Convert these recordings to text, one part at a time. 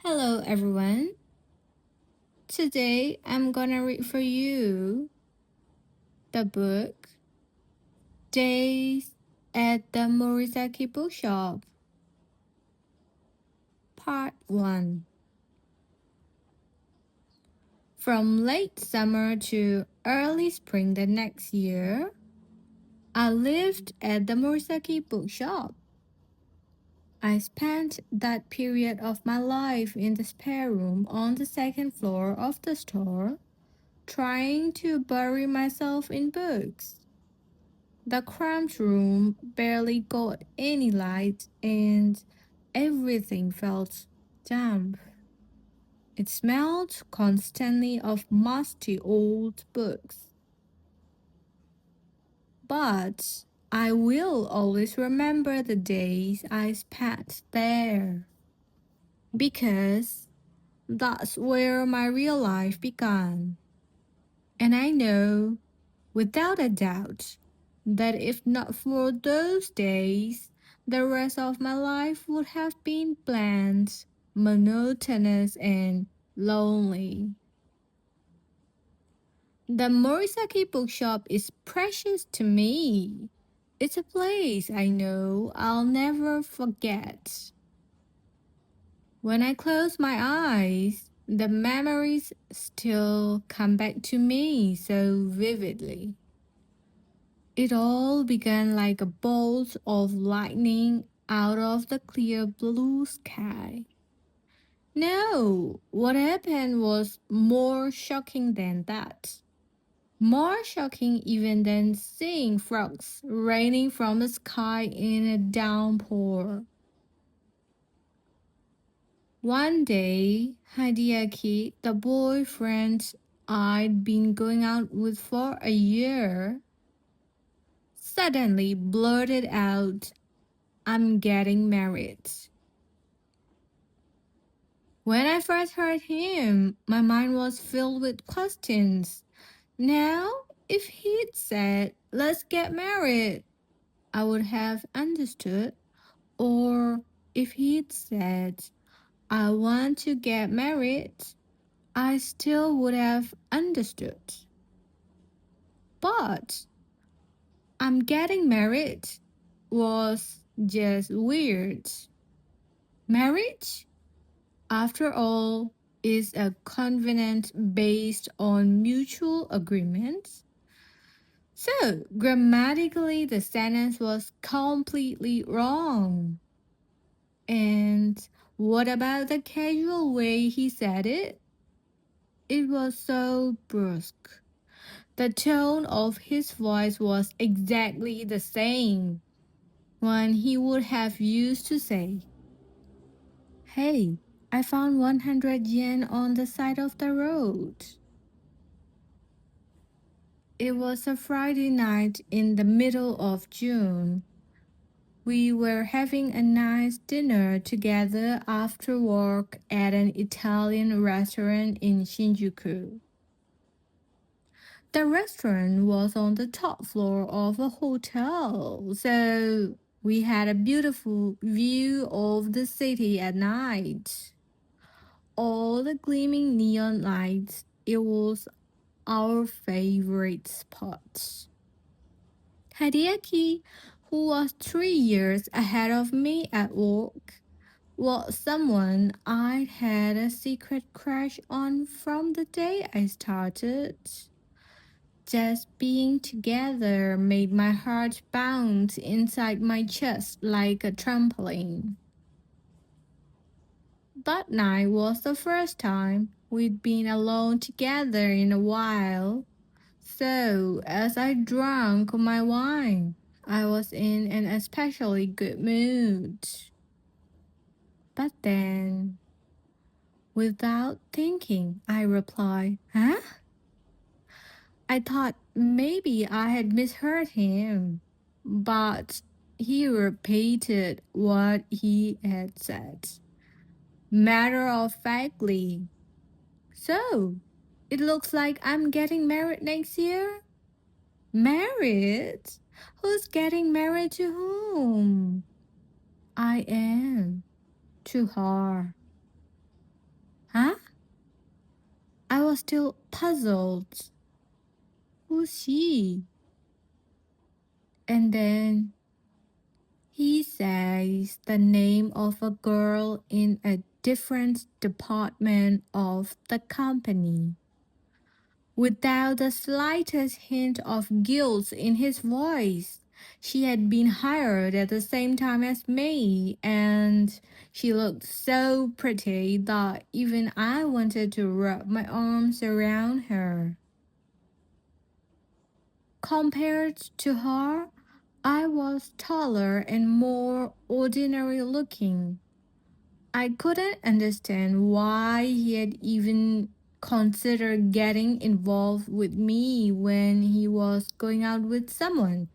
Hello everyone. Today I'm gonna read for you the book Days at the Morisaki Bookshop, Part 1. From late summer to early spring the next year, I lived at the Morisaki Bookshop. I spent that period of my life in the spare room on the second floor of the store, trying to bury myself in books. The cramped room barely got any light and everything felt damp. It smelled constantly of musty old books. But I will always remember the days I spent there because that's where my real life began. And I know, without a doubt, that if not for those days, the rest of my life would have been bland, monotonous, and lonely. The Morisaki bookshop is precious to me. It's a place I know I'll never forget. When I close my eyes, the memories still come back to me so vividly. It all began like a bolt of lightning out of the clear blue sky. No, what happened was more shocking than that. More shocking even than seeing frogs raining from the sky in a downpour. One day, Hideaki, the boyfriend I'd been going out with for a year, suddenly blurted out, "I'm getting married." When I first heard him, my mind was filled with questions. Now, if he'd said, "Let's get married," I would have understood. Or if he'd said, "I want to get married," I still would have understood. But "I'm getting married" was just weird. Marriage, after all, is a covenant based on mutual agreements. So, grammatically, the sentence was completely wrong. And what about the casual way he said it? It was so brusque. The tone of his voice was exactly the same one he would have used to say, "Hey, I found 100 yen on the side of the road." It was a Friday night in the middle of June. We were having a nice dinner together after work at an Italian restaurant in Shinjuku. The restaurant was on the top floor of a hotel, so we had a beautiful view of the city at night. All the gleaming neon lights, it was our favorite spot. Hideaki, who was 3 years ahead of me at work, was someone I'd had a secret crush on from the day I started. Just being together made my heart bounce inside my chest like a trampoline. That night was the first time we'd been alone together in a while. So, as I drank my wine, I was in an especially good mood. But then, without thinking, I replied, "Huh?" I thought maybe I had misheard him, but he repeated what he had said, matter of factly. "So, it looks like I'm getting married next year?" "Married? Who's getting married to whom?" "I am. To her." was still puzzled. Who's she? And then he says the name of a girl in a different department of the company. Without the slightest hint of guilt in his voice. She had been hired at the same time as me, and she looked so pretty that even I wanted to wrap my arms around her. Compared to her, I was taller and more ordinary looking. I couldn't understand why he had even considered getting involved with me when he was going out with someone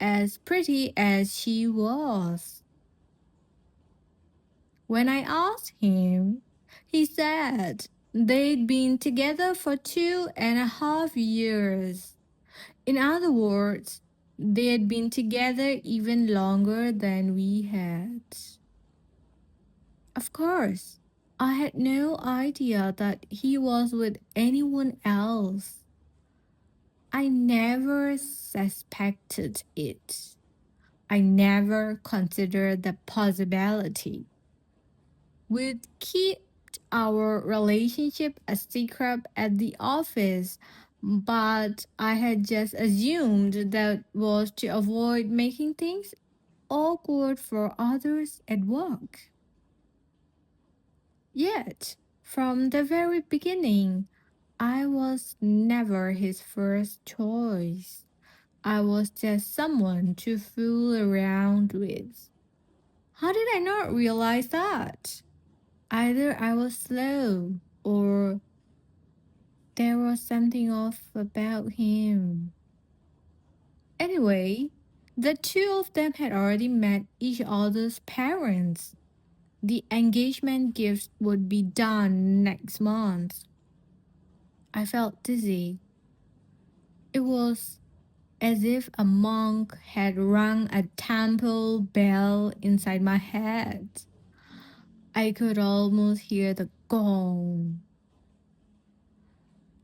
as pretty as she was. When I asked him, he said they'd been together for 2.5 years. In other words, they had been together even longer than we had. Of course, I had no idea that he was with anyone else. I never suspected it. I never considered the possibility. We'd kept our relationship a secret at the office, but I had just assumed that was to avoid making things awkward for others at work. Yet, from the very beginning, I was never his first choice. I was just someone to fool around with. How did I not realize that? Either I was slow or there was something off about him. Anyway, the two of them had already met each other's parents. The engagement gifts would be done next month. I felt dizzy. It was as if a monk had rung a temple bell inside my head. I could almost hear the gong.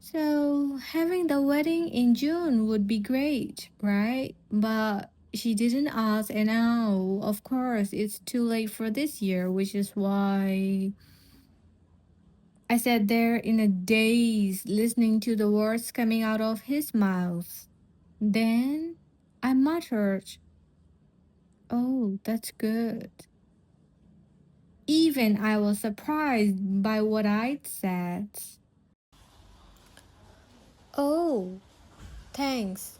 So, having the wedding in June would be great, right? But she didn't ask, and now, of course, it's too late for this year, which is why I sat there in a daze listening to the words coming out of his mouth. Then I muttered, "Oh, that's good." Even I was surprised by what I'd said. "Oh, thanks.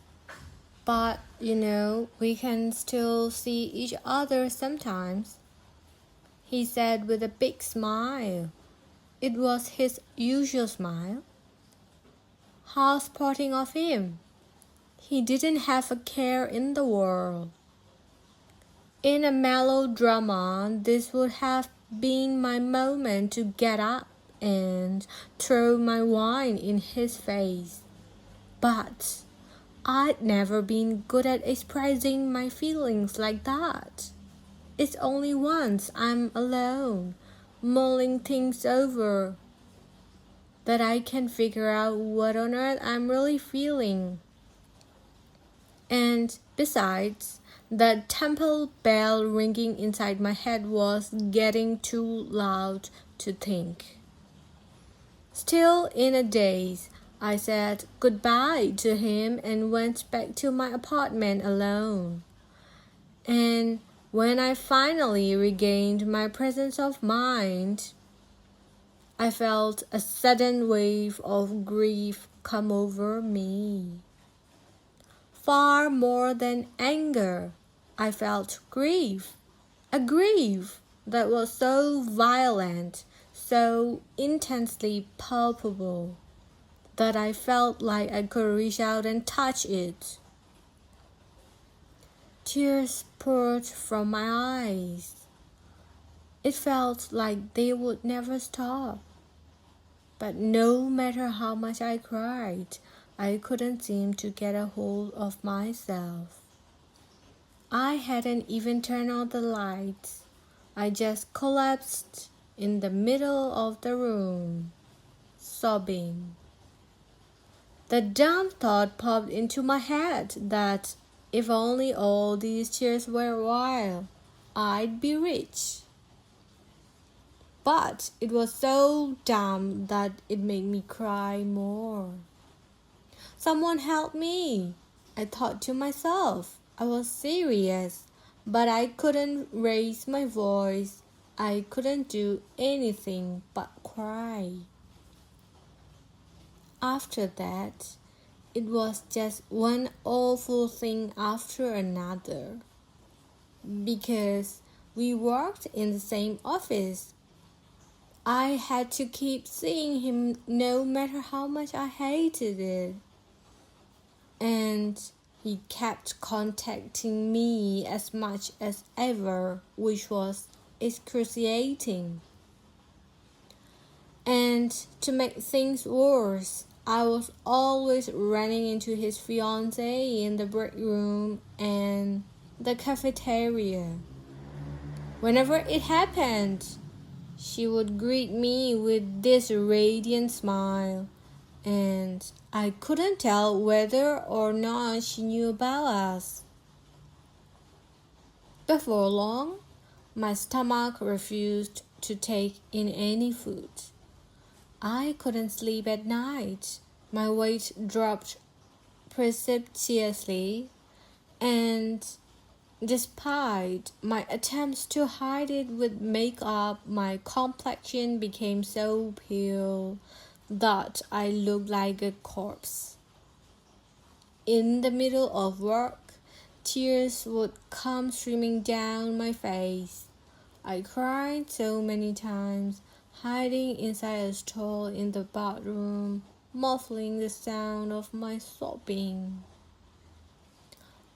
But, we can still see each other sometimes," he said with a big smile. It was his usual smile. How sporting of him. He didn't have a care in the world. In a melodrama, this would have been my moment to get up and throw my wine in his face. But I'd never been good at expressing my feelings like that. It's only once I'm alone, mulling things over, that I can figure out what on earth I'm really feeling. And besides, the temple bell ringing inside my head was getting too loud to think. Still in a daze, I said goodbye to him and went back to my apartment alone. And when I finally regained my presence of mind, I felt a sudden wave of grief come over me. Far more than anger, I felt grief. A grief that was so violent, so intensely palpable, that I felt like I could reach out and touch it. Tears poured from my eyes. It felt like they would never stop. But no matter how much I cried, I couldn't seem to get a hold of myself. I hadn't even turned on the lights. I just collapsed in the middle of the room, sobbing. The dumb thought popped into my head that if only all these tears were wild, I'd be rich. But it was so dumb that it made me cry more. Someone help me! I thought to myself. I was serious, but I couldn't raise my voice. I couldn't do anything but cry. After that, it was just one awful thing after another. Because we worked in the same office, I had to keep seeing him no matter how much I hated it. And he kept contacting me as much as ever, which was excruciating. And to make things worse, I was always running into his fiancée in the break room and the cafeteria. Whenever it happened, she would greet me with this radiant smile, and I couldn't tell whether or not she knew about us. Before long, my stomach refused to take in any food. I couldn't sleep at night. My weight dropped precipitously, and despite my attempts to hide it with makeup, my complexion became so pale that I looked like a corpse. In the middle of work, tears would come streaming down my face. I cried so many times, hiding inside a stall in the bathroom, muffling the sound of my sobbing.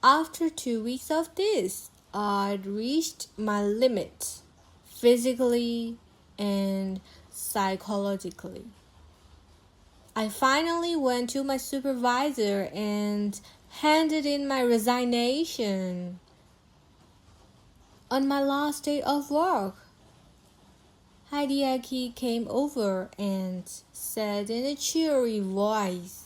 After 2 weeks of this, I'd reached my limit, physically and psychologically. I finally went to my supervisor and handed in my resignation. On my last day of work, Hideaki came over and said in a cheery voice,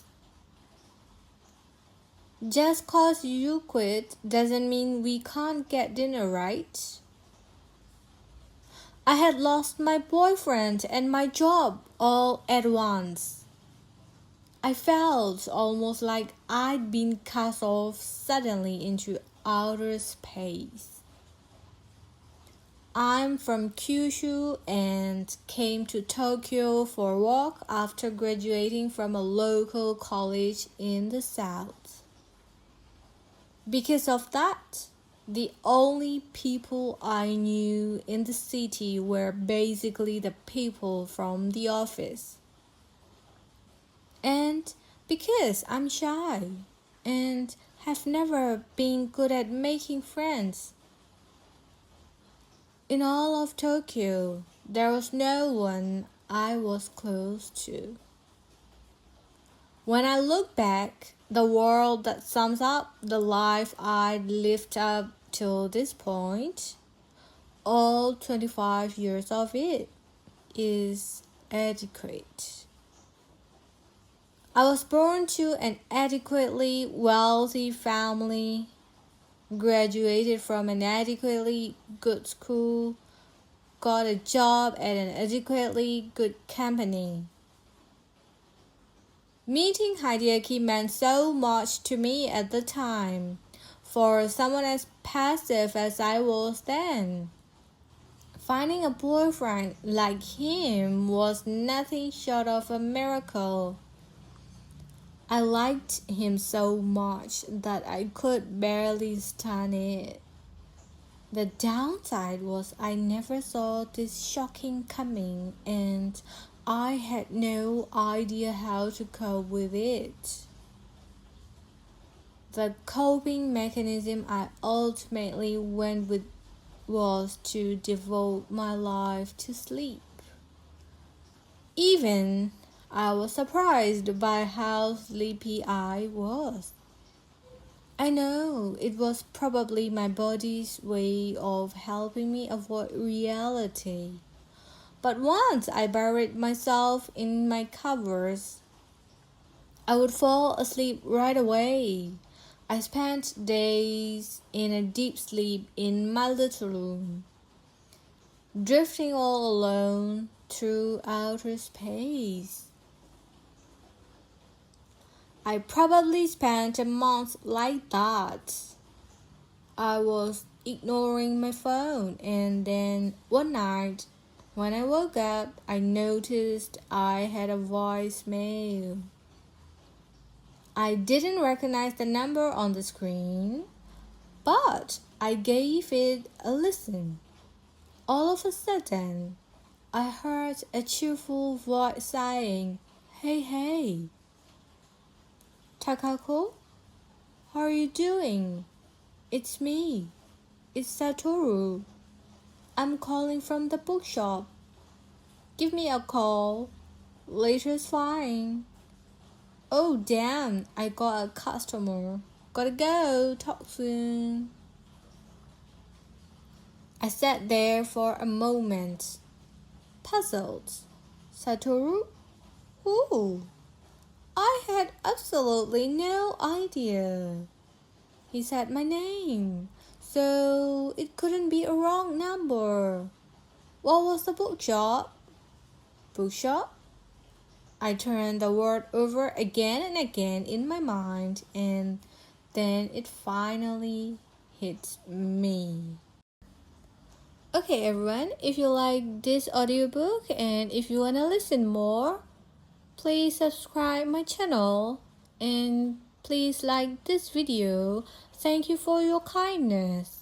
"Just 'cause you quit doesn't mean we can't get dinner, right?" I had lost my boyfriend and my job all at once. I felt almost like I'd been cast off suddenly into outer space. I'm from Kyushu and came to Tokyo for work after graduating from a local college in the south. Because of that, the only people I knew in the city were basically the people from the office. And because I'm shy and have never been good at making friends, in all of Tokyo, there was no one I was close to. When I look back, the world that sums up the life I'd lived up till this point, all 25 years of it, is adequate. I was born to an adequately wealthy family, graduated from an adequately good school, got a job at an adequately good company. Meeting Hideaki meant so much to me at the time, for someone as passive as I was then. Finding a boyfriend like him was nothing short of a miracle. I liked him so much that I could barely stand it. The downside was I never saw this shocking coming, and I had no idea how to cope with it. The coping mechanism I ultimately went with was to devote my life to sleep. Even I was surprised by how sleepy I was. I know it was probably my body's way of helping me avoid reality. But once I buried myself in my covers, I would fall asleep right away. I spent days in a deep sleep in my little room, drifting all alone through outer space. I probably spent a month like that. I was ignoring my phone, and then one night, when I woke up, I noticed I had a voicemail. I didn't recognize the number on the screen, but I gave it a listen. All of a sudden, I heard a cheerful voice saying, "Hey, hey, Takako, how are you doing? It's me. It's Satoru. I'm calling from the bookshop. Give me a call. Later's fine." Oh damn, I got a customer. Gotta go, talk soon. I sat there for a moment, puzzled. Satoru? Who? I had absolutely no idea. He said my name, so it couldn't be a wrong number. What was the bookshop? Bookshop? I turned the word over again and again in my mind, and then it finally hit me. Okay, everyone, if you like this audiobook and if you want to listen more, please subscribe my channel and please like this video. Thank you for your kindness.